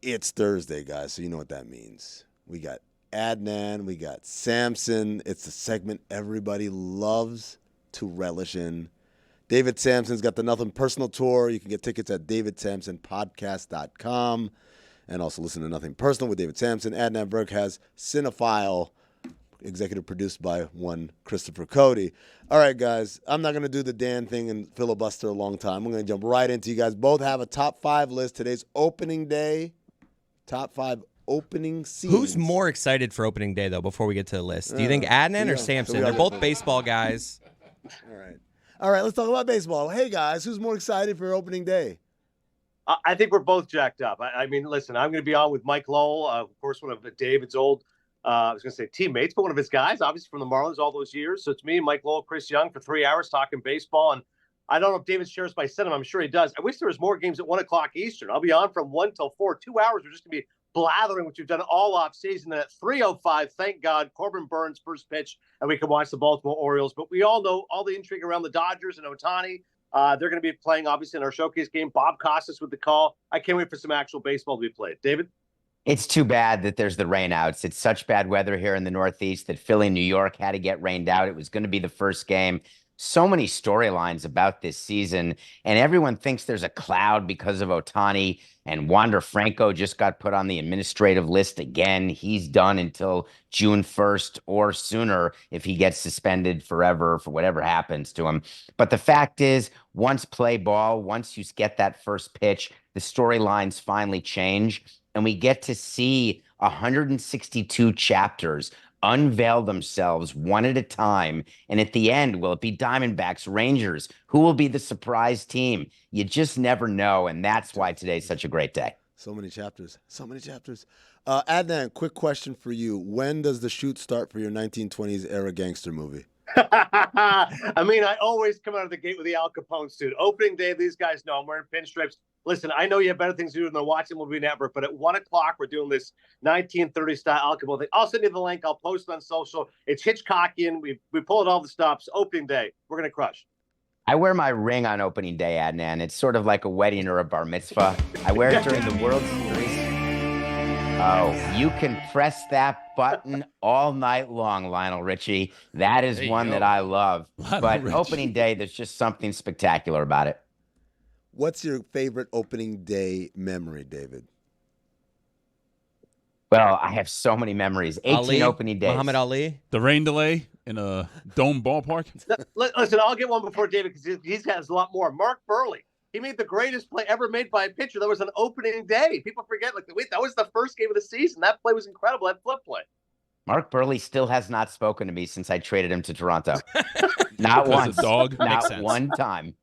It's Thursday, guys, so you know what that means. We got Adnan, we got Samson. It's the segment everybody loves to relish in. David Samson's got the Nothing Personal Tour. You can get tickets at davidsamsonpodcast.com and also listen to Nothing Personal with David Samson. Adnan Virk has Cinephile, executive produced by one Christopher Cody. All right, guys, I'm not going to do the Dan thing and filibuster a long time. I'm going to jump right into you guys. Both have a top 5 list. Today's opening day. Top 5 opening scenes. Who's more excited for opening day, though, before we get to the list? Do you think Adnan or Samson? They're both baseball guys. All right, let's talk about baseball. Hey, guys, who's more excited for opening day? I think we're both jacked up. I mean, listen, I'm going to be on with Mike Lowell, of course, one of David's old, I was going to say teammates, but one of his guys, obviously from the Marlins all those years. So it's me, Mike Lowell, Chris Young for 3 hours talking baseball. And I don't know if David shares my sentiment. I'm sure he does. I wish there was more games at 1 o'clock Eastern. I'll be on from 1 till 4. 2 hours. We're just going to be blathering, which we've done all off season. And at 3:05, thank God, Corbin Burns' first pitch, and we can watch the Baltimore Orioles. But we all know all the intrigue around the Dodgers and Ohtani. They're going to be playing, obviously, in our showcase game. Bob Costas with the call. I can't wait for some actual baseball to be played. David? It's too bad that there's the rainouts. It's such bad weather here in the Northeast that Philly, New York had to get rained out. It was going to be the first game. So many storylines about this season, and everyone thinks there's a cloud because of Ohtani, and Wander Franco just got put on the administrative list again. He's done until June 1st or sooner if he gets suspended forever for whatever happens to him. But the fact is, once play ball, once you get that first pitch, the storylines finally change, and we get to see 162 chapters unveil themselves one at a time. And at the end, will it be Diamondbacks, Rangers? Who will be the surprise team? You just never know. And that's why today's such a great day. So many chapters. Adnan, quick question for you. When does the shoot start for your 1920s era gangster movie? I mean, I always come out of the gate with the Al Capone suit. Opening day, these guys know I'm wearing pinstripes. Listen, I know you have better things to do than watching Movie Network, but at 1 o'clock, we're doing this 1930 style Al Capone thing. I'll send you the link. I'll post it on social. It's Hitchcockian. We pulled all the stops. Opening day, we're going to crush. I wear my ring on opening day, Adnan. It's sort of like a wedding or a bar mitzvah. I wear it during the World Series. Oh, you can press that button all night long, Lionel Richie. That is one that I love. But opening day, there's just something spectacular about it. What's your favorite opening day memory, David? Well, I have so many memories. 18 opening days. Muhammad Ali. The rain delay in a dome ballpark. Listen, I'll get one before David because he has a lot more. Mark Burley. He made the greatest play ever made by a pitcher. That was an opening day. People forget, wait, that was the first game of the season. That play was incredible. That flip play. Mark Burley still has not spoken to me since I traded him to Toronto. Not once. Dog. Not one time.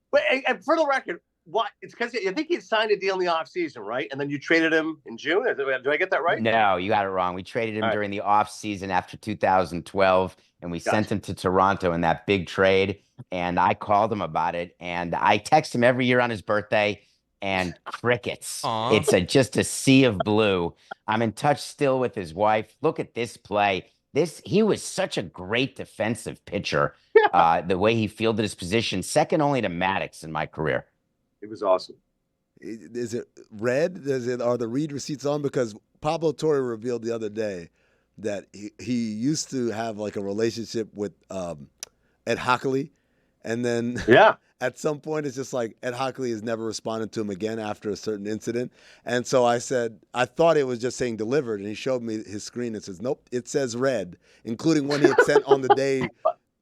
But and for the record, what? It's because I think he signed a deal in the offseason, right? And then you traded him in June? Do I get that right? No, you got it wrong. We traded him during the offseason after 2012, and we sent him to Toronto in that big trade. And I called him about it, and I text him every year on his birthday, and crickets. Aww. It's just a sea of blue. I'm in touch still with his wife. Look at this play. He was such a great defensive pitcher. The way he fielded his position, second only to Maddox in my career. It was awesome. Is it red? Are the read receipts on? Because Pablo Torre revealed the other day that he used to have like a relationship with Ed Hockley. And then at some point, it's just like Ed Hockley has never responded to him again after a certain incident. And so I said, I thought it was just saying delivered. And he showed me his screen and says, nope, it says red, including one he had sent on the day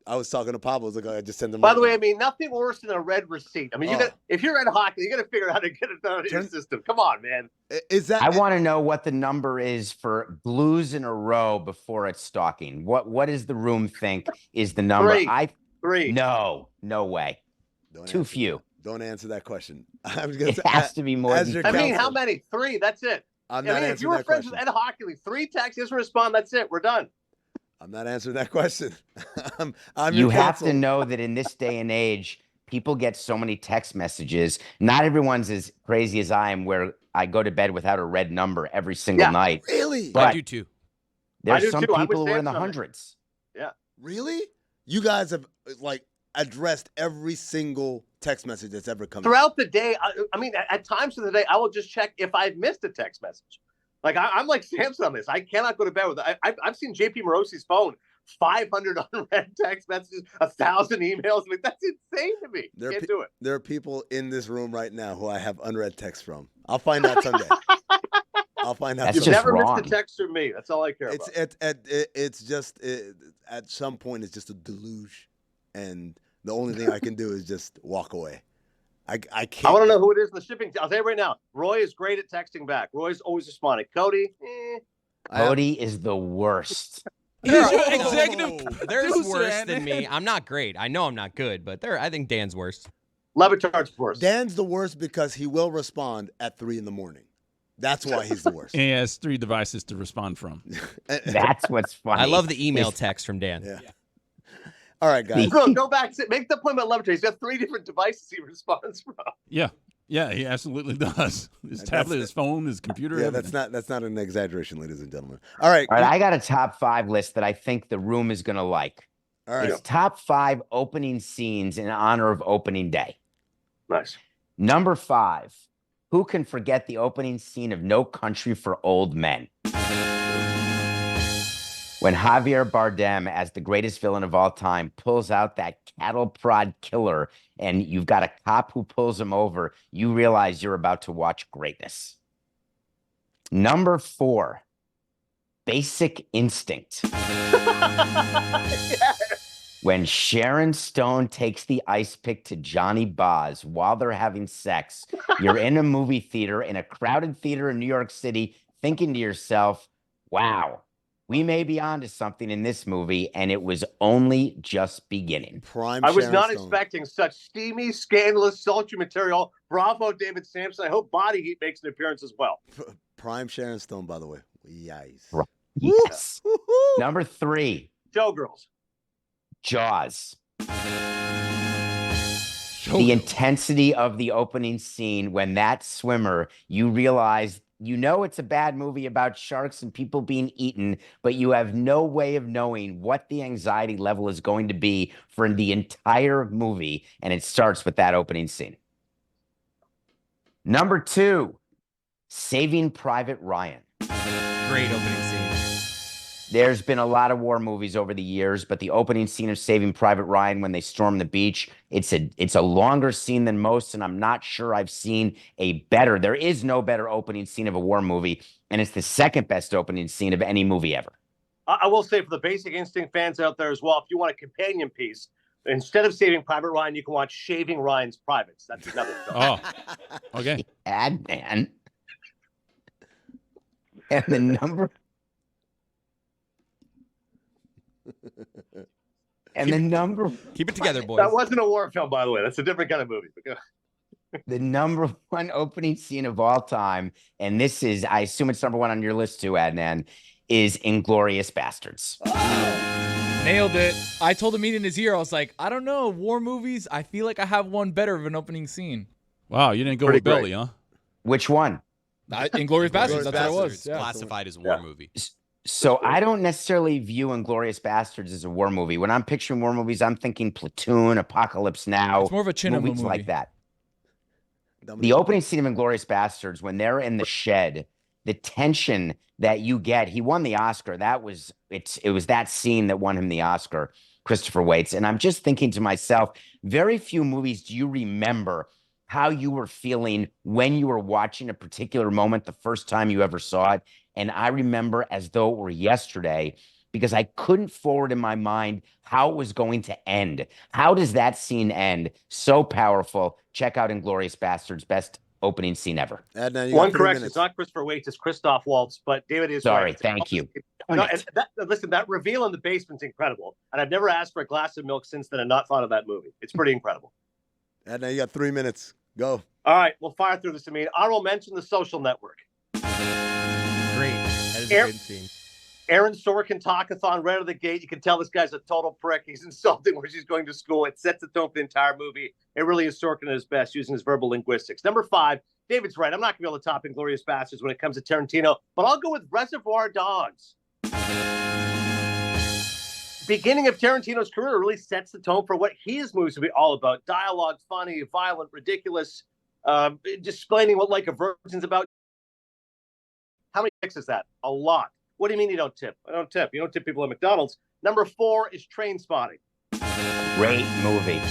I was talking to Pablo. I was like, I just sent him. By the way, I mean, nothing worse than a red receipt. I mean, if you're Ed Hockley, you got to figure out how to get it done in your system. Come on, man. I want to know what the number is for blues in a row before it's stalking. What does the room think is the number? Three. No way. Too few. Don't answer that question. It has to be more than I mean, how many? 3. That's it. If you were friends with Ed Hockley, 3 texts, he doesn't respond. That's it. We're done. I'm not answering that question. You have to know that in this day and age, people get so many text messages. Not everyone's as crazy as I am, where I go to bed without a red number every single night. Really? But I do too. There's some people who are in the hundreds. Yeah. Really? You guys have addressed every single text message that's ever come throughout the day. I mean, at times of the day, I will just check if I've missed a text message. Like I'm like Samson on this. I cannot go to bed with it. I've seen JP Morosi's phone, 500 unread text messages, 1,000 emails. Like that's insane to me. Can't do it. There are people in this room right now who I have unread texts from. I'll find out someday. I'll find out. You've never missed a text from me. That's all I care about. It's just at some point it's just a deluge, and the only thing I can do is just walk away. I can't. I want to know who it is in the shipping. I'll tell you right now. Roy is great at texting back. Roy's always responding. Cody. Cody is the worst. He's your executive. There's worse than me. I'm not great. I know I'm not good, but I think Dan's worse. LeBatard's worse. Dan's the worst because he will respond at 3 a.m. That's why he's the worst. And he has 3 devices to respond from. That's what's funny. I love the email text from Dan. Yeah. All right, guys. Go back. Make the point about LeBatard. He's got 3 different devices he responds from. Yeah. Yeah, he absolutely does. His tablet, his phone, his computer. Yeah, everything. that's not an exaggeration, ladies and gentlemen. All right. All right, I got a top 5 list that I think the room is going to like. All right. It's top 5 opening scenes in honor of opening day. Nice. Number 5. Who can forget the opening scene of No Country for Old Men? When Javier Bardem, as the greatest villain of all time, pulls out that cattle prod killer and you've got a cop who pulls him over, you realize you're about to watch greatness. Number 4, Basic Instinct. When Sharon Stone takes the ice pick to Johnny Boz while they're having sex, you're in a movie theater, in a crowded theater in New York City, thinking to yourself, wow, we may be onto something in this movie, and it was only just beginning. I was not expecting such steamy, scandalous, sultry material. Bravo, David Samson. I hope Body Heat makes an appearance as well. Prime Sharon Stone, by the way. Yes. Yes. Number 3. Showgirls. Jaws. The intensity of the opening scene when that swimmer, you realize, you know it's a bad movie about sharks and people being eaten, but you have no way of knowing what the anxiety level is going to be for the entire movie, and it starts with that opening scene. Number 2, Saving Private Ryan. Great opening scene. There's been a lot of war movies over the years, but the opening scene of Saving Private Ryan when they storm the beach, it's a longer scene than most, and I'm not sure I've seen a better. There is no better opening scene of a war movie, and it's the second best opening scene of any movie ever. I will say for the Basic Instinct fans out there as well, if you want a companion piece, instead of Saving Private Ryan, you can watch Shaving Ryan's Privates. That's another film. Oh, okay. Adnan. And the number... Keep it together, boys. That wasn't a war film, by the way. That's a different kind of movie. The number 1 opening scene of all time, and this is, I assume it's number 1 on your list too, Adnan, is Inglourious Bastards. Nailed it. I told him in his ear, I was like, I don't know, war movies, I feel like I have one better of an opening scene. Wow, you didn't go with Belly, huh? Which one? Inglourious Bastards, that's what it was. It's classified as a war movie. So I don't necessarily view Inglourious Bastards as a war movie. When I'm picturing war movies, I'm thinking Platoon, Apocalypse Now. It's more of a Chinema movies movie. like that. The opening scene of Inglourious Bastards, when they're in the shed, the tension that you get. He won the Oscar. It was that scene that won him the Oscar, Christopher Waits. And I'm just thinking to myself, very few movies do you remember how you were feeling when you were watching a particular moment the first time you ever saw it. And I remember as though it were yesterday, because I couldn't forward in my mind how it was going to end. How does that scene end? So powerful. Check out Inglourious Bastards, best opening scene ever. Adnan, One correction, it's not Christopher Waits, it's Christoph Waltz, but David is sorry. right. Thank you. Listen, that reveal in the basement's incredible. And I've never asked for a glass of milk since then and not thought of that movie. It's pretty incredible. Adnan, you got 3 minutes. Go. All right, we'll fire through this. Honorable mention, The Social Network. Great. That is a great scene. Aaron Sorkin talkathon right out of the gate. You can tell this guy's a total prick. He's insulting where she's going to school. It sets the tone for the entire movie. It really is Sorkin at his best, using his verbal linguistics. Number 5, David's right. I'm not going to be able to top Inglourious Bastards when it comes to Tarantino, but I'll go with Reservoir Dogs. beginning of Tarantino's career really sets the tone for what his movies will be all about. Dialogue, funny, violent, ridiculous, just explaining what Like a Virgin's about. How many ticks is that? A lot. What do you mean you don't tip? I don't tip. You don't tip people at McDonald's. Number 4 is Trainspotting. Great movie.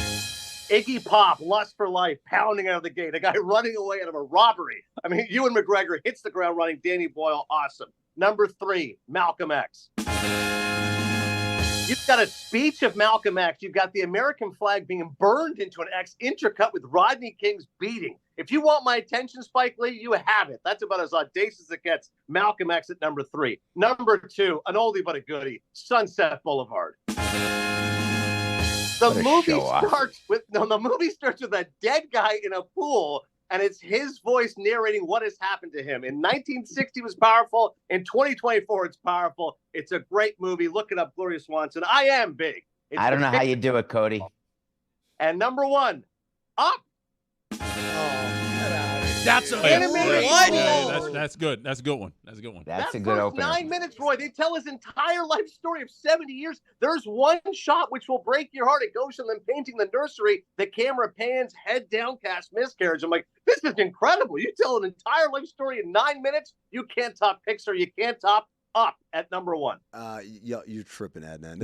Iggy Pop, Lust for Life, pounding out of the gate. A guy running away out of a robbery. I mean, Ewan McGregor hits the ground running. Danny Boyle, awesome. Number 3, Malcolm X. You've got a speech of Malcolm X. You've got the American flag being burned into an X, intercut with Rodney King's beating. If you want my attention, Spike Lee, you have it. That's about as audacious as it gets. Malcolm X at number 3. Number 2, an oldie but a goodie, Sunset Boulevard. The movie starts with a dead guy in a pool, and it's his voice narrating what has happened to him. In 1960 it was powerful. In 2024 it's powerful. It's a great movie. Look it up, Gloria Swanson. I am big. I don't know how you do it, Cody. And number 1, Up. That's a What? That's good. That's a good one. That's a good one. That's a good opener. 9 minutes, Roy. They tell his entire life story of 70 years. There's one shot which will break your heart. It goes from them painting the nursery. The camera pans, head downcast, miscarriage. I'm like, this is incredible. You tell an entire life story in 9 minutes. You can't top Pixar. You can't top Up at number 1. You're tripping, Adnan.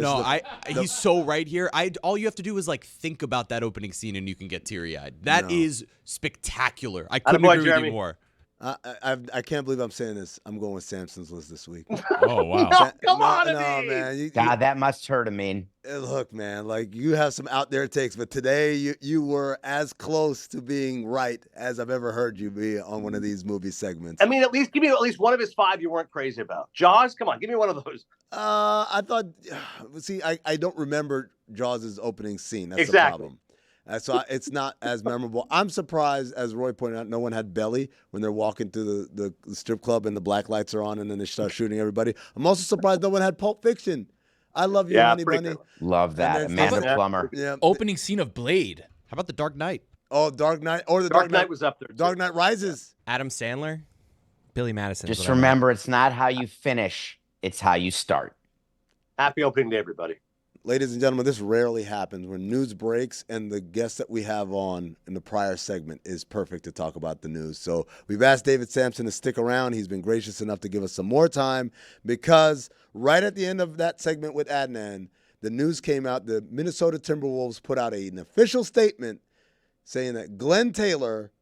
He's so right here. All you have to do is like think about that opening scene and you can get teary-eyed. That is spectacular. I couldn't agree with you more. I can't believe I'm saying this. I'm going with Samson's list this week. Oh, wow. No, come on, man. God, that must hurt him, man. Look, man, like you have some out there takes, but today you were as close to being right as I've ever heard you be on one of these movie segments. I mean, at least give me at least one of his 5 you weren't crazy about. Jaws, come on, give me one of those. I thought, see, I don't remember Jaws' opening scene. That's the Exactly. problem. So it's not as memorable. I'm surprised, as Roy pointed out, no one had belly when they're walking through the strip club and the black lights are on and then they start shooting everybody. I'm also surprised no one had Pulp Fiction. I love you, Honey Bunny. Love that. Amanda Plummer. Yeah. Opening scene of Blade. How about The Dark Knight? Oh, Dark Knight. Or the Dark Knight was up there, too. Dark Knight Rises. Adam Sandler, Billy Madison. Just remember, it's not how you finish, it's how you start. Happy opening day, everybody. Ladies and gentlemen, this rarely happens when news breaks, and the guest that we have on in the prior segment is perfect to talk about the news. So we've asked David Samson to stick around. He's been gracious enough to give us some more time because right at the end of that segment with Adnan, the news came out. The Minnesota Timberwolves put out an official statement saying that Glen Taylor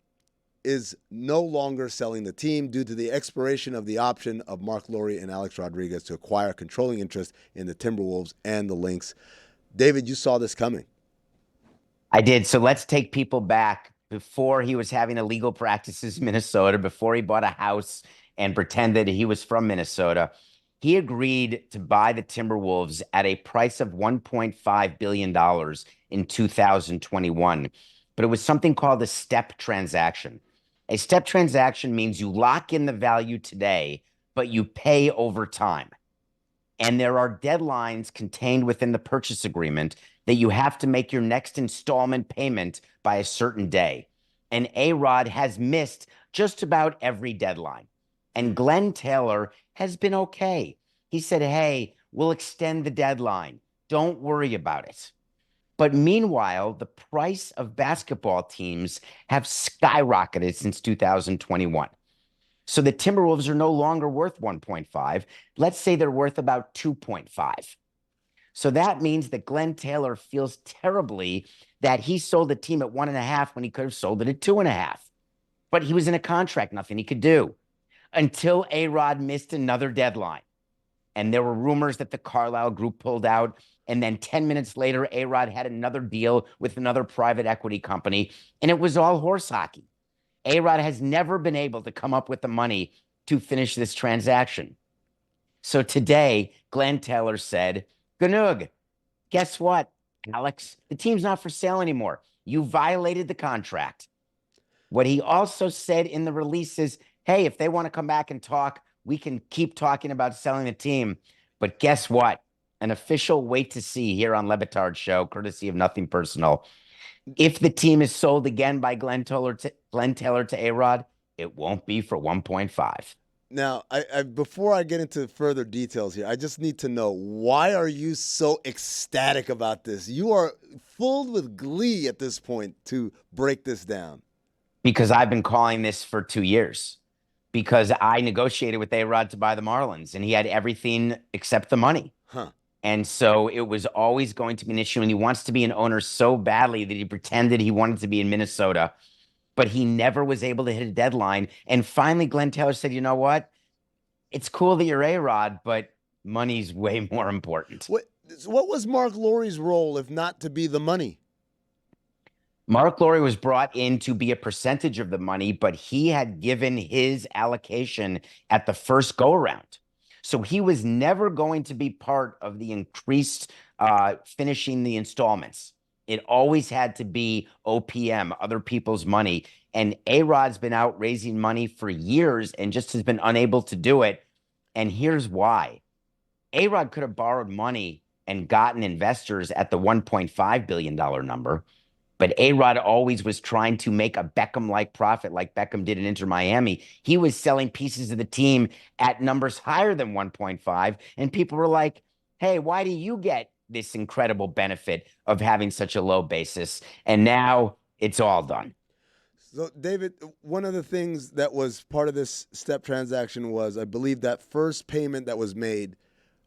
is no longer selling the team due to the expiration of the option of Marc Lore and Alex Rodriguez to acquire controlling interest in the Timberwolves and the Lynx. David, you saw this coming. I did. So let's take people back before he was having illegal practices in Minnesota, before he bought a house and pretended he was from Minnesota. He agreed to buy the Timberwolves at a price of $1.5 billion in 2021. But it was something called a step transaction. A step transaction means you lock in the value today, but you pay over time. And there are deadlines contained within the purchase agreement that you have to make your next installment payment by a certain day. And A-Rod has missed just about every deadline. And Glen Taylor has been okay. He said, hey, we'll extend the deadline. Don't worry about it. But meanwhile, the price of basketball teams have skyrocketed since 2021. So the Timberwolves are no longer worth 1.5. Let's say they're worth about 2.5. So that means that Glen Taylor feels terribly that he sold the team at 1.5 when he could have sold it at 2.5. But he was in a contract, nothing he could do until A-Rod missed another deadline. And there were rumors that the Carlyle Group pulled out. And then 10 minutes later, A-Rod had another deal with another private equity company, and it was all horse hockey. A-Rod has never been able to come up with the money to finish this transaction. So today, Glen Taylor said, Ganug, guess what, Alex? The team's not for sale anymore. You violated the contract. What he also said in the release is, hey, if they want to come back and talk, we can keep talking about selling the team. But guess what? An official wait to see here on LeBatard Show, courtesy of Nothing Personal. If the team is sold again by Glen Taylor to A-Rod, it won't be for 1.5. Now, before I get into further details here, I just need to know, why are you so ecstatic about this? You are filled with glee at this point to break this down. Because I've been calling this for 2 years. Because I negotiated with A-Rod to buy the Marlins, and he had everything except the money. Huh. And so it was always going to be an issue, and he wants to be an owner so badly that he pretended he wanted to be in Minnesota, but he never was able to hit a deadline. And finally, Glen Taylor said, you know what? It's cool that you're A-Rod, but money's way more important. What was Marc Lore's role, if not to be the money? Marc Lore was brought in to be a percentage of the money, but he had given his allocation at the first go-around. So he was never going to be part of the increased finishing the installments. It always had to be OPM, other people's money. And A-Rod's been out raising money for years and just has been unable to do it. And here's why. A-Rod could have borrowed money and gotten investors at the $1.5 billion number. But A-Rod always was trying to make a Beckham-like profit like Beckham did in Inter Miami. He was selling pieces of the team at numbers higher than 1.5. And people were like, hey, why do you get this incredible benefit of having such a low basis? And now it's all done. So, David, one of the things that was part of this step transaction was, I believe, that first payment that was made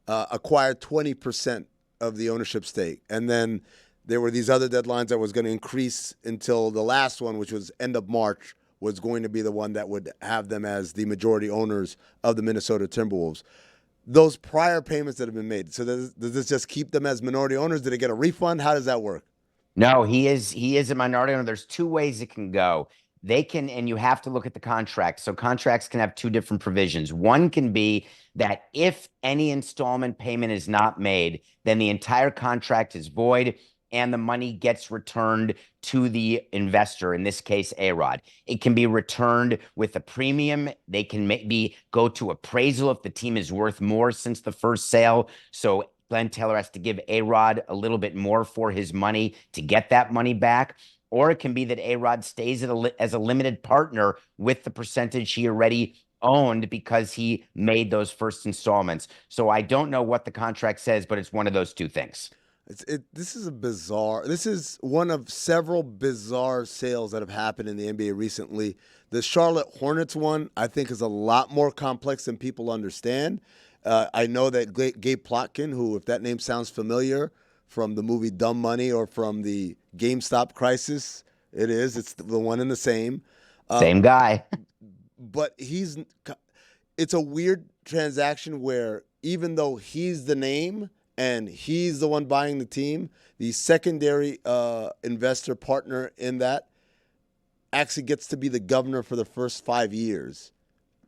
acquired 20% of the ownership stake. And then there were these other deadlines that was going to increase until the last one, which was end of March, was going to be the one that would have them as the majority owners of the Minnesota Timberwolves. Those prior payments that have been made, so does this just keep them as minority owners? Did they get a refund? How does that work? No, he is a minority owner. There's two ways it can go. They can, and you have to look at the contract. So contracts can have two different provisions. One can be that if any installment payment is not made, then the entire contract is void and the money gets returned to the investor, in this case, A-Rod. It can be returned with a premium. They can maybe go to appraisal if the team is worth more since the first sale. So Glen Taylor has to give A-Rod a little bit more for his money to get that money back. Or it can be that A-Rod stays as a limited partner with the percentage he already owned because he made those first installments. So I don't know what the contract says, but it's one of those two things. This is one of several bizarre sales that have happened in the NBA recently. The Charlotte Hornets one, I think, is a lot more complex than people understand. I know that Gabe Plotkin, who, if that name sounds familiar, from the movie Dumb Money or from the GameStop crisis, it's the one and the same. Same guy. But it's a weird transaction where even though he's the name and he's the one buying the team, the secondary investor partner in that actually gets to be the governor for the first 5 years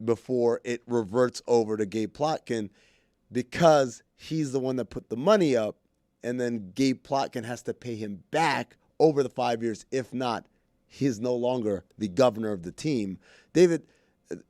before it reverts over to Gabe Plotkin, because he's the one that put the money up, and then Gabe Plotkin has to pay him back over the 5 years. If not, he's no longer the governor of the team. David,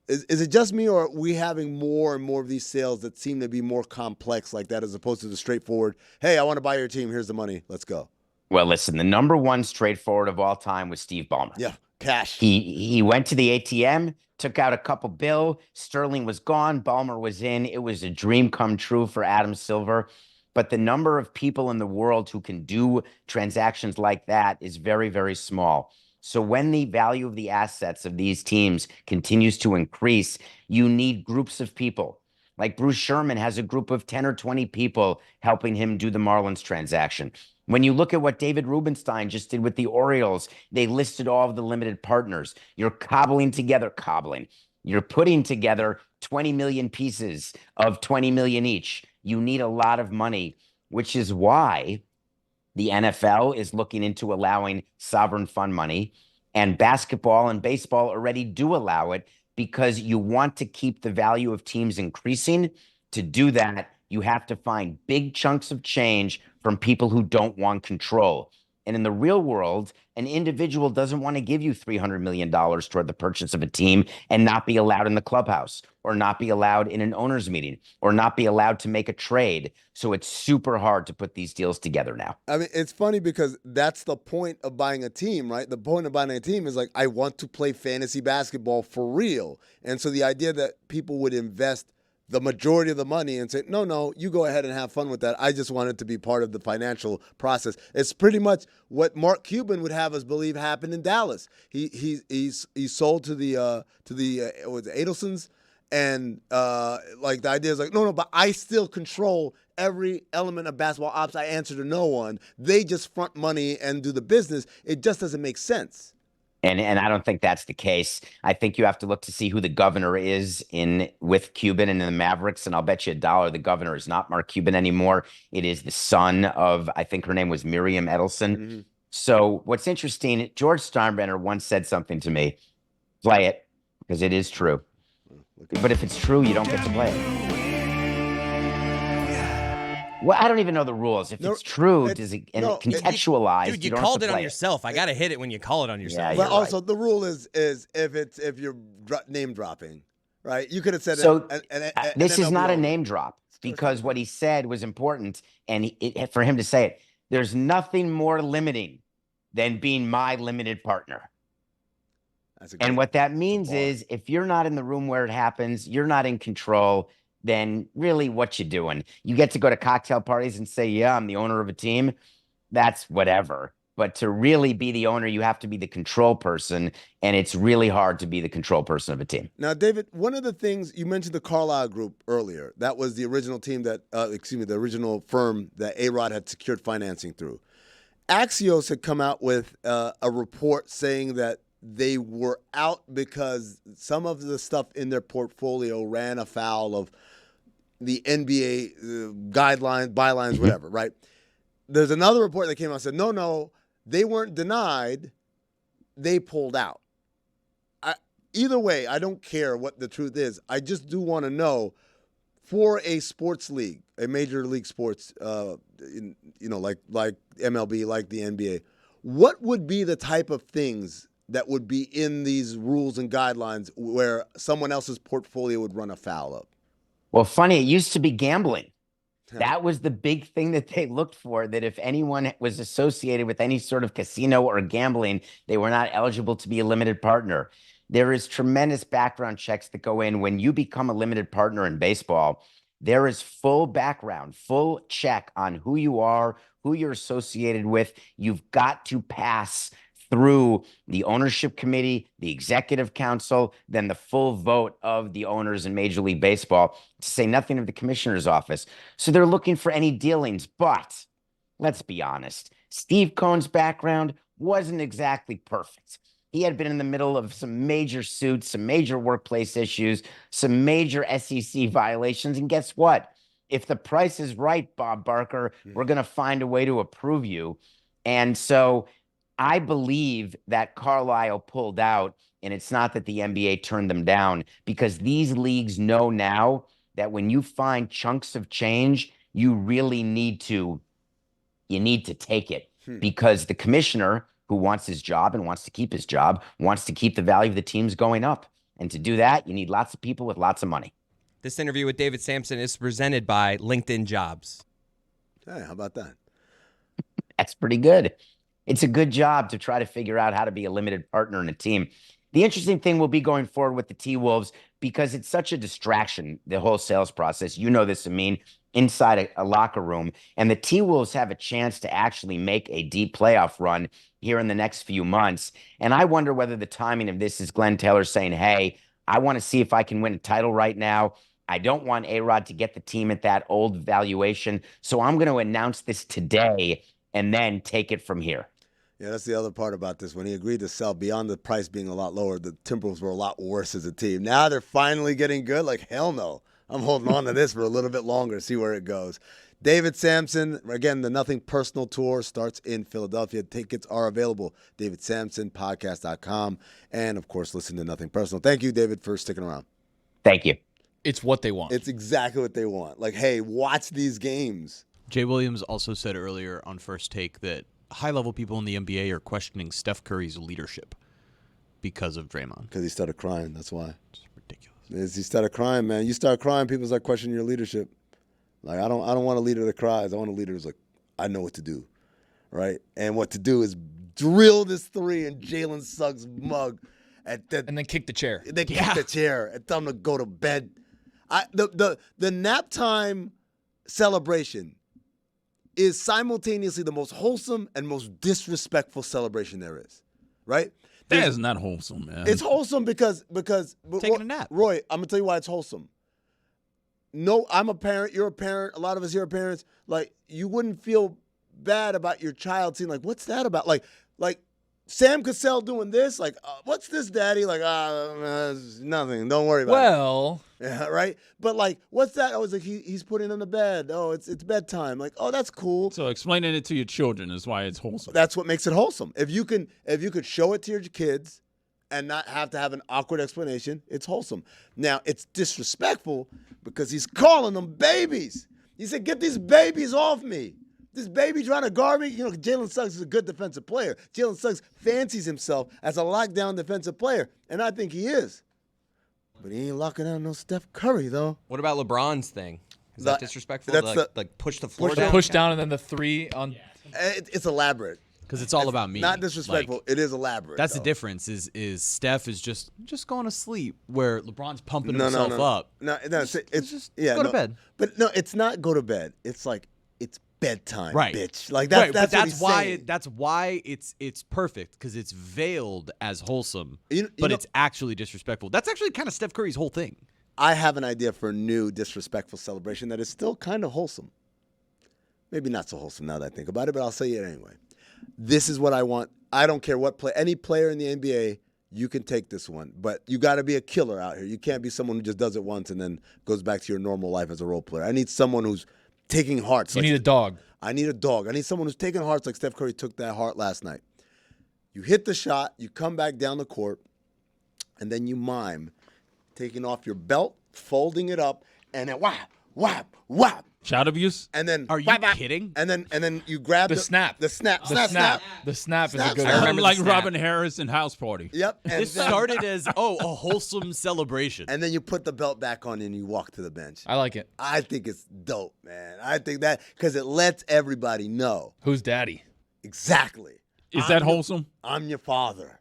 is it just me, or are we having more and more of these sales that seem to be more complex like that, as opposed to the straightforward, hey, I want to buy your team, here's the money, let's go? Well, listen, the number one straightforward of all time was Steve Ballmer. Yeah, cash. He went to the ATM, took out a couple bill. Sterling was gone. Ballmer was in. It was a dream come true for Adam Silver. But the number of people in the world who can do transactions like that is very, very small. So when the value of the assets of these teams continues to increase, you need groups of people. Like Bruce Sherman has a group of 10 or 20 people helping him do the Marlins transaction. When you look at what David Rubenstein just did with the Orioles, they listed all of the limited partners. You're cobbling. You're putting together 20 million pieces of 20 million each. You need a lot of money, which is why the NFL is looking into allowing sovereign fund money, and basketball and baseball already do allow it, because you want to keep the value of teams increasing. To do that, you have to find big chunks of change from people who don't want control. And in the real world, an individual doesn't want to give you $300 million toward the purchase of a team and not be allowed in the clubhouse, or not be allowed in an owner's meeting, or not be allowed to make a trade. So it's super hard to put these deals together now. I mean, it's funny because that's the point of buying a team, right? The point of buying a team is like, I want to play fantasy basketball for real. And so the idea that people would invest the majority of the money and say, no, you go ahead and have fun with that. I just want it to be part of the financial process. It's pretty much what Mark Cuban would have us believe happened in Dallas. He's sold to the Adelsons, and like the idea is like, no, but I still control every element of basketball ops. I answer to no one. They just front money and do the business. It just doesn't make sense. And I don't think that's the case. I think you have to look to see who the governor is with Cuban and the Mavericks, and I'll bet you $1 the governor is not Mark Cuban anymore. It is the son of, I think her name was Miriam Edelson. Mm-hmm. So what's interesting, George Steinbrenner once said something to me, play it, because it is true. But if it's true, you don't get to play it. Well, I don't even know the rules. If it's true, does it contextualized? Dude, you called it on yourself. I gotta hit it when you call it on yourself. But also, the rule is if you're name dropping, right? You could have said so. This is not a name drop, because what he said was important, and for him to say it, there's nothing more limiting than being my limited partner. And what that means is, if you're not in the room where it happens, you're not in control. Then really what you doing? You get to go to cocktail parties and say, yeah, I'm the owner of a team. That's whatever. But to really be the owner, you have to be the control person. And it's really hard to be the control person of a team. Now, David, one of the things you mentioned, the Carlyle Group earlier, that was the original team the original firm that A-Rod had secured financing through. Axios had come out with a report saying that they were out because some of the stuff in their portfolio ran afoul of the NBA guidelines, bylines, whatever, right? There's another report that came out and said, no, they weren't denied. They pulled out. Either way, I don't care what the truth is. I just do want to know, for a sports league, a major league sports, like MLB, like the NBA, what would be the type of things that would be in these rules and guidelines where someone else's portfolio would run afoul of? Well, funny, it used to be gambling. That was the big thing that they looked for, that if anyone was associated with any sort of casino or gambling, they were not eligible to be a limited partner. There is tremendous background checks that go in when you become a limited partner in baseball. There is full background, full check on who you are, who you're associated with. You've got to pass through the ownership committee, the executive council, then the full vote of the owners in Major League Baseball, to say nothing of the commissioner's office. So they're looking for any dealings. But let's be honest, Steve Cohen's background wasn't exactly perfect. He had been in the middle of some major suits, some major workplace issues, some major SEC violations. And guess what? If the price is right, Bob Barker, we're going to find a way to approve you. And so I believe that Carlisle pulled out, and it's not that the NBA turned them down, because these leagues know now that when you find chunks of change, you really need to take it, because the commissioner, who wants his job and wants to keep his job, wants to keep the value of the teams going up. And to do that, you need lots of people with lots of money. This interview with David Samson is presented by LinkedIn Jobs. Hey, how about that? That's pretty good. It's a good job to try to figure out how to be a limited partner in a team. The interesting thing will be going forward with the T-Wolves, because it's such a distraction, the whole sales process. You know this, Amin, inside a locker room. And the T-Wolves have a chance to actually make a deep playoff run here in the next few months. And I wonder whether the timing of this is Glen Taylor saying, hey, I want to see if I can win a title right now. I don't want A-Rod to get the team at that old valuation. So I'm going to announce this today and then take it from here. Yeah, that's the other part about this. When he agreed to sell, beyond the price being a lot lower, the Timberwolves were a lot worse as a team. Now they're finally getting good. Like, hell no. I'm holding on to this for a little bit longer, see where it goes. David Samson, again, the Nothing Personal Tour starts in Philadelphia. Tickets are available. DavidSamsonPodcast.com. And, of course, listen to Nothing Personal. Thank you, David, for sticking around. Thank you. It's what they want. It's exactly what they want. Like, hey, watch these games. Jay Williams also said earlier on First Take that high-level people in the NBA are questioning Steph Curry's leadership because of Draymond. Because he started crying. That's why. It's ridiculous. He started crying, man. You start crying, people start questioning your leadership. Like, I don't want a leader that cries. I want a leader who's like, I know what to do, right? And what to do is drill this three in Jalen Suggs' mug. And then kick the chair. Then kick the chair and tell him to go to bed. The nap time celebration is simultaneously the most wholesome and most disrespectful celebration there is, right? That is not wholesome, man. It's wholesome because taking a nap. Roy, I'm gonna tell you why it's wholesome. No, I'm a parent. You're a parent. A lot of us here are parents. Like, you wouldn't feel bad about your child seeing, like, what's that about? Like Sam Cassell doing this. Like, what's this, Daddy? Like, it's nothing. Don't worry about it. Well, yeah, right. But like, what's that? Oh, it's like he's putting him to bed. Oh, it's bedtime. Like, oh, that's cool. So explaining it to your children is why it's wholesome. That's what makes it wholesome. If you could show it to your kids and not have to have an awkward explanation, it's wholesome. Now, it's disrespectful because he's calling them babies. He said, get these babies off me. This baby trying to guard me. You know, Jalen Suggs is a good defensive player. Jalen Suggs fancies himself as a lockdown defensive player, and I think he is. But he ain't locking down no Steph Curry, though. What about LeBron's thing? Is that disrespectful? That's like push the floor push down? push down and then the three on. It's elaborate. Because it's all about me. Not disrespectful. Like, it is elaborate. that's though. the difference. Is Steph is just going to sleep, where LeBron's pumping himself up. No, it's just yeah, go to bed. But no, it's not go to bed. It's like it's bedtime, Right. bitch. Like that's but what he's why saying. that's why it's perfect, because it's veiled as wholesome, You but know- it's actually disrespectful. That's actually kind of Steph Curry's whole thing. I have an idea for a new disrespectful celebration that is still kind of wholesome. Maybe not so wholesome now that I think about it, but I'll say it anyway. This is what I want. I don't care what any player in the NBA, you can take this one, but you got to be a killer out here. You can't be someone who just does it once and then goes back to your normal life as a role player. I need someone who's taking hearts. You need a dog. I need a dog. I need someone who's taking hearts like Steph Curry took that heart last night. You hit the shot, you come back down the court, and then you mime taking off your belt, folding it up, and then whap, whap, whap. Child abuse? And then Are you whap, whap. kidding? And then you grab The snap. The snap. The snap. The snap is a Snap. good I one. remember the Like snap. Robin Harris in House Party. Yep. And This then, started as a wholesome celebration. and then you put the belt back on and you walk to the bench. I like it. I think it's dope, man. I think that because it lets everybody know Who's daddy? exactly. Is that wholesome? I'm your father.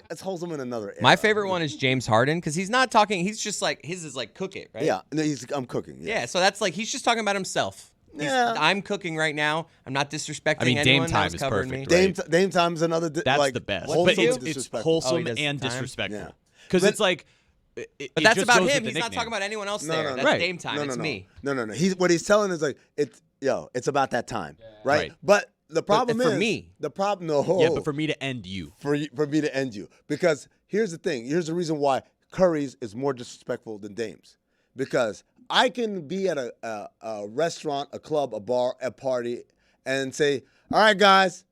It's wholesome in another era. My favorite one is James Harden because he's not talking. He's just like his is like cook it, right? Yeah, no, I'm cooking. Yeah, so that's like he's just talking about himself. Yeah. I'm cooking right now. I'm not disrespecting I mean, anyone. Dame that time was is covering perfect, me. right? Dame time's another. That's like, the best. wholesome But and it's disrespectful. wholesome Oh, he does and time? disrespectful. Yeah. Because But- it's like. But that's just about goes him. with the He's not nickname. talking about anyone else No, there. no, no. That's Right. Dame time. No, it's me. No. What he's telling is like it's about that time, right? Right. But the problem for is me. The problem, no. Yeah, but for me to end you. for me to end you, because here's the thing. Here's the reason why Curry's is more disrespectful than Dame's, because I can be at a restaurant, a club, a bar, a party, and say, "All right, guys,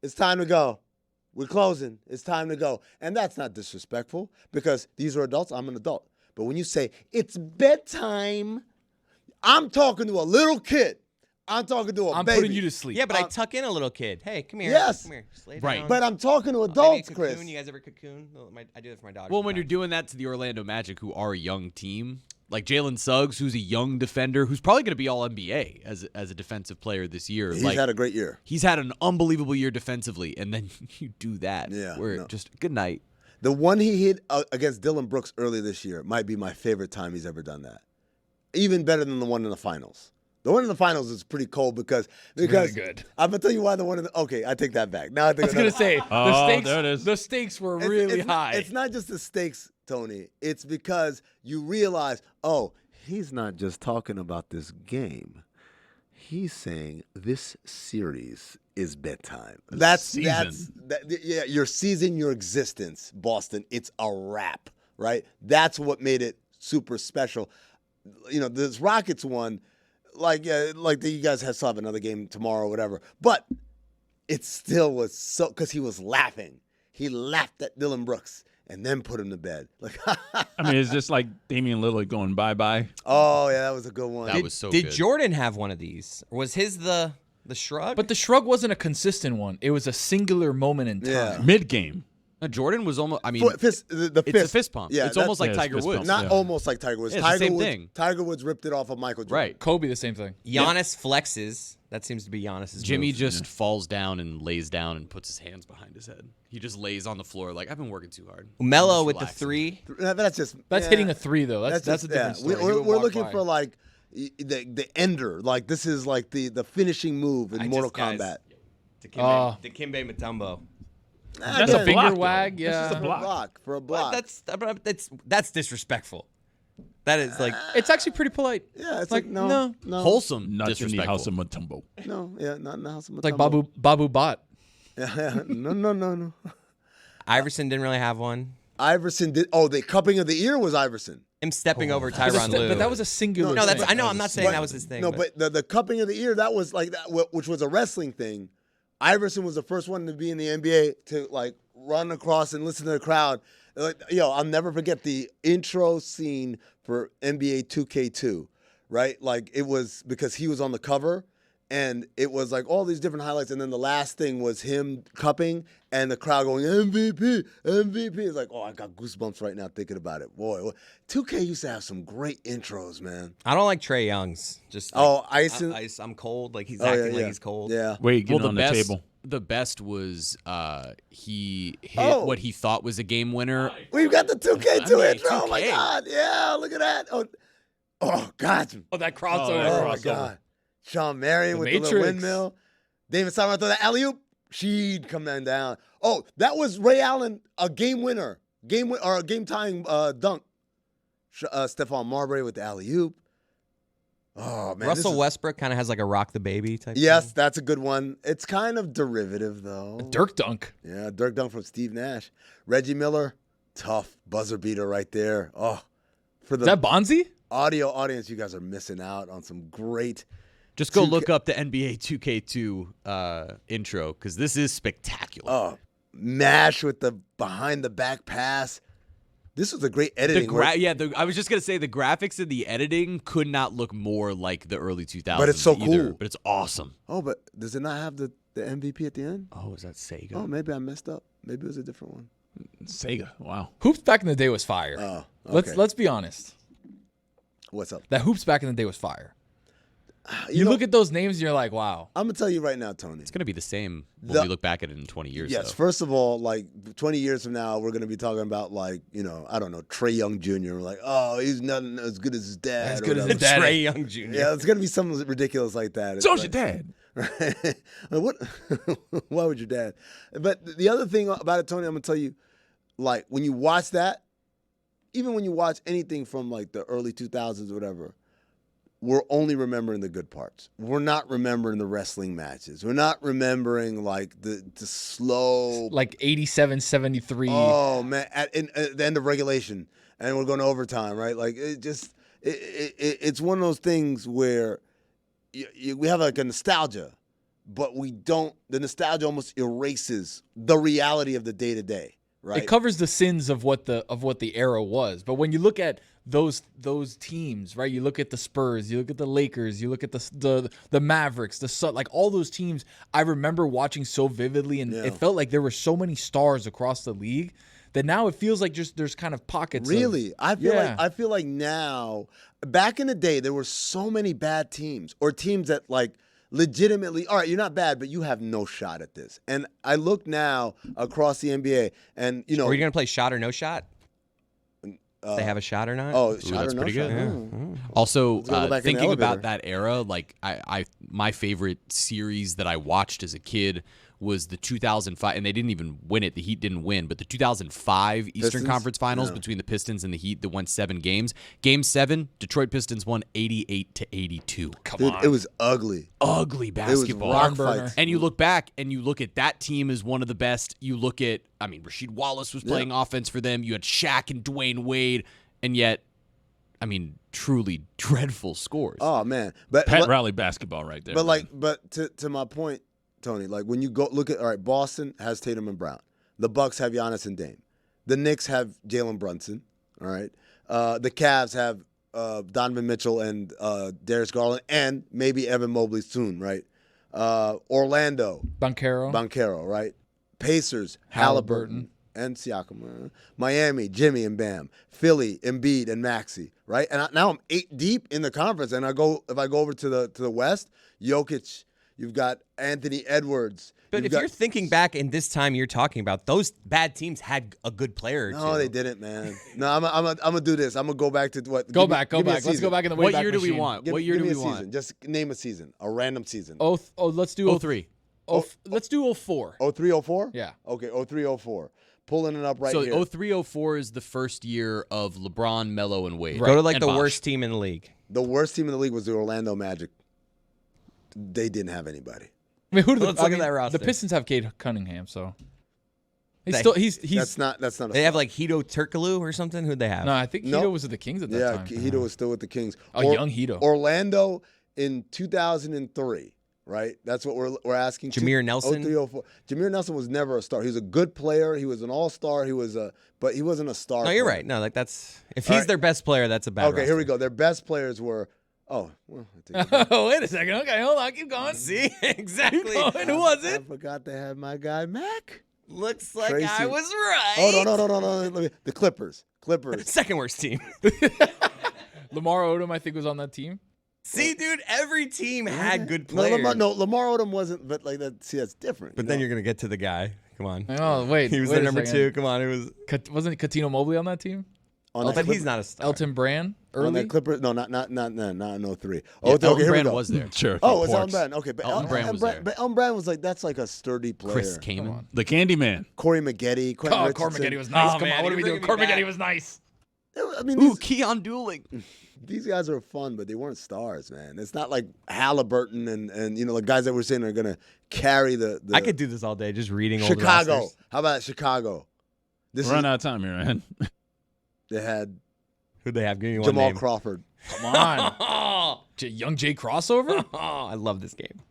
it's time to go. We're closing. It's time to go," and that's not disrespectful because these are adults. I'm an adult. But when you say it's bedtime, I'm talking to a little kid. I'm talking to a I'm baby. putting you to sleep. Yeah, but I tuck in a little kid. Hey, come here. Yes. Come here. Just lay Right. down. But I'm talking to Maybe a adults, cocoon. Chris. You guys ever cocoon? I do that for my dog. Well, when you're doing that to the Orlando Magic, who are a young team, like Jalen Suggs, who's a young defender, who's probably going to be all NBA as a defensive player this year. He's like, had a great year. he's had an unbelievable year defensively, and then you do that. Yeah, Where no. just good night. The one he hit against Dylan Brooks earlier this year might be my favorite time he's ever done that. Even better than the one in the finals. The one in the finals is pretty cold because really good. I'm gonna tell you why the one in the okay. I take that back. Now I think I was gonna say there it is. the stakes were really high. It's not just the stakes, Tony. It's because you realize, oh, he's not just talking about this game. He's saying this series is bedtime. Your season, your existence, Boston. It's a wrap, right? That's what made it super special. You know, this Rockets one, you guys still have another game tomorrow or whatever, but it still was so because he was laughing. He laughed at Dylan Brooks and then put him to bed. Like, I mean, it's just like Damian Lillard going bye-bye. oh yeah, that was a good one. That was so Did good. Jordan have one of these? Or was his the The shrug? But the shrug wasn't a consistent one. It was a singular moment in time. Yeah. Mid-game. Jordan was almost. I mean, the fist. it's a fist pump. Yeah, it's almost like it's Tiger fist Woods. pump. Not Yeah. almost like Tiger Woods. Yeah, it's the Tiger same Woods. thing. Tiger Woods ripped it off of Michael Jordan. Right. Kobe, the same thing. Giannis flexes. That seems to be Giannis's Jimmy move. just falls down and lays down and puts his hands behind his head. He just lays on the floor like, I've been working too hard. Melo I'm with just the relaxing. three. That's just. That's hitting a three, though. That's just- a different story. He We're would walk looking by. for like the ender. Like this is like the finishing move in Mortal Kombat. Dikembe Mutombo. That's a a finger block, though. wag. That's just Yeah. a block. For a block. That's disrespectful. That is like It's actually pretty polite. Yeah, it's like, like no. Wholesome. Not in the disrespectful. house of Mutombo. No, yeah, not in the house of It's like Mutombo. Babu Bot. Yeah, no. Iverson didn't really have one. Iverson did. Oh, the cupping of the ear was Iverson. Him stepping over But, Tyronn Lue. but that was a singular. no. That's thing. I know. I'm not saying that was his thing. No, but the cupping of the ear, that was like that, which was a wrestling thing. Iverson was the first one to be in the NBA to like run across and listen to the crowd. Like, I'll never forget the intro scene for NBA 2K2, right? Like it was because he was on the cover and it was like all these different highlights. And then the last thing was him cupping and the crowd going, MVP. It's like, oh, I got goosebumps right now thinking about it. Boy, 2K used to have some great intros, man. I don't like Trey Young's. Just like, Ice. I'm cold. Like he's Oh, acting yeah. like he's cold. Yeah. Wait, getting on the best, table. The best was he hit Oh. what he thought was a game winner. We've got the 2K2 I mean, intro. Oh, my 2K. God. Yeah, look at that. Oh God. Oh, that Oh, crossover. that Oh, my crossover. God. Sean Marion The with the little Matrix. windmill. David Simon throw the alley-oop. She'd come down. Oh, that was Ray Allen, a game winner. Or a game-tying dunk. Stephon Marbury with the alley-oop. Oh, man. Russell Westbrook kind of has like a rock the baby type. Yes, thing. that's a good one. It's kind of derivative, though. Dirk dunk. Yeah, Dirk dunk from Steve Nash. Reggie Miller, tough buzzer beater right there. Oh, for Is the that Bonzi? audio audience, you guys are missing out on some great. Just go 2K look up the NBA 2K2 intro because this is spectacular. Oh, Mash with the behind the back pass. This was a great editing. I was just gonna say the graphics and the editing could not look more like the early 2000s. But it's so either, cool. But it's awesome. Oh, but does it not have the MVP at the end? Oh, is that Sega? Oh, maybe I messed up. Maybe it was a different one. Sega. Wow. Hoops back in the day was fire. Oh, okay. Let's be honest. What's up? That hoops back in the day was fire. You know, look at those names and you're like, wow. I'm gonna tell you right now, Tony. It's gonna be the same when we look back at it in 20 years. Yes. though. First of all, like 20 years from now, we're gonna be talking about like I don't know, Trey Young Jr. We're like, oh, he's not as good as his dad. As or good as whatever. his dad. Trey Young Jr. Yeah, it's gonna be something ridiculous like that. It's So's like- your dad. Right? What? Why would your dad? But the other thing about it, Tony, I'm gonna tell you, like when you watch that, even when you watch anything from like the early 2000s or whatever, we're only remembering the good parts. We're not remembering the wrestling matches. We're not remembering like the slow. Like 87, 73. Oh man! At the end of regulation, and we're going to overtime, right? Like it's one of those things where we have like a nostalgia, but we don't. The nostalgia almost erases the reality of the day to day, right? It covers the sins of what the era was. But when you look at those teams, right? You look at the Spurs, you look at the Lakers, you look at the Mavericks, like all those teams I remember watching so vividly, and it felt like there were so many stars across the league that now it feels like just there's kind of pockets. Really? I Yeah. feel like now, back in the day, there were so many bad teams or teams that like legitimately, all right, you're not bad, but you have no shot at this. And I look now across the NBA and, Are you going to play shot or no shot? They have a shot or not? Oh, Ooh, shot that's or no pretty shot? good. Ooh. Also, Let's go back in the thinking about elevator. that era, like my favorite series that I watched as a kid was the 2005, and they didn't even win it. The Heat didn't win, but the 2005 Eastern Pistons? Conference Finals Yeah. between the Pistons and the Heat that won 7 games. Game 7, Detroit Pistons won 88-82. Dude, it was ugly. Ugly It was basketball. rock burner. fights. And you look back and you look at that team as one of the best. You look at, Rasheed Wallace was playing offense for them. You had Shaq and Dwayne Wade, and yet, truly dreadful scores. Oh man, but Pat Riley basketball right there. But man. but to my point, Tony, like when you go look at, all right, Boston has Tatum and Brown. The Bucks have Giannis and Dame. The Knicks have Jalen Brunson. All right. The Cavs have Donovan Mitchell and Darius Garland and maybe Evan Mobley soon, right? Orlando, Banchero, right? Pacers, Halliburton. and Siakam. Miami, Jimmy and Bam. Philly, Embiid and Maxey, right? And now I'm 8 deep in the conference, and if I go over to the West, Jokic, you've got Anthony Edwards. But if you're thinking back in this time you're talking about, those bad teams had a good player or two. No, they didn't, man. No, I'm gonna do this. I'm gonna go back to what. Go back. Let's go back in the way What back year do we machine. want? What year do we want? Season. Just name a season, a random season. Let's do 03. Let's do 04. 03, 04? Yeah. Okay, 03, 04. Pulling it up right here. So 03, 04 is the first year of LeBron, Melo, and Wade. Go to like and the Bosh. worst team in the league. The worst team in the league was the Orlando Magic. They didn't have anybody. I mean, Let's look at that roster. The Pistons have Cade Cunningham, so he's That's not. They have like Hito Turkoglu or something. Who'd they have? No, I think Hito was at the Kings at that time. Yeah, Hito was still with the Kings. Young Hito. Orlando in 2003, right? That's what we're asking. Jameer Nelson? 03, 04. Jameer Nelson was never a star. He was a good player. He was an all-star. But he wasn't a star. No, you're player. right. No, like if he's their best player, that's a bad Okay, here we roster. go. Their best players were. Oh, well, I take it back. Oh, wait a second. Okay, hold on. Keep going. See? Exactly. Who was I it? forgot to have my guy Mac. Looks like Tracy. I was right. Oh, no. The Clippers. Second worst team. Lamar Odom, I think, was on that team. See, dude, every team had good No, players. Lamar Odom wasn't, but like that. See, that's different. But then you're going to get to the guy. Come on. Oh, wait. He was wait their a number second. 2. Come on. It was. Wasn't Katino Mobley on that team? on But he's not a star. Elton Brand on early? that Clippers. No, not in 03. Yeah, Okay, Elton here we Brand go. was there. Sure. Oh, it's Ports. Elton Brand. Okay, but Elton Brand was there. But Elton Brand was like that's like a sturdy player. Chris Kaman. The Candyman. Corey Maggette. Quentin Oh, Richardson. Cormagetti was nice. Oh, Come man, on, what are we you're doing? bringing me Cormagetti back. was nice. I mean, Ooh, Keon Dooling. these guys are fun, but they weren't stars, man. It's not like Halliburton and the guys that we're saying are gonna carry the. I could do this all day, just reading old Chicago. rosters. How about Chicago? We're running out of time here, man. They had Who'd they have? Give me one Jamal name. Crawford. Come on. Young Jay crossover? Oh, I love this game.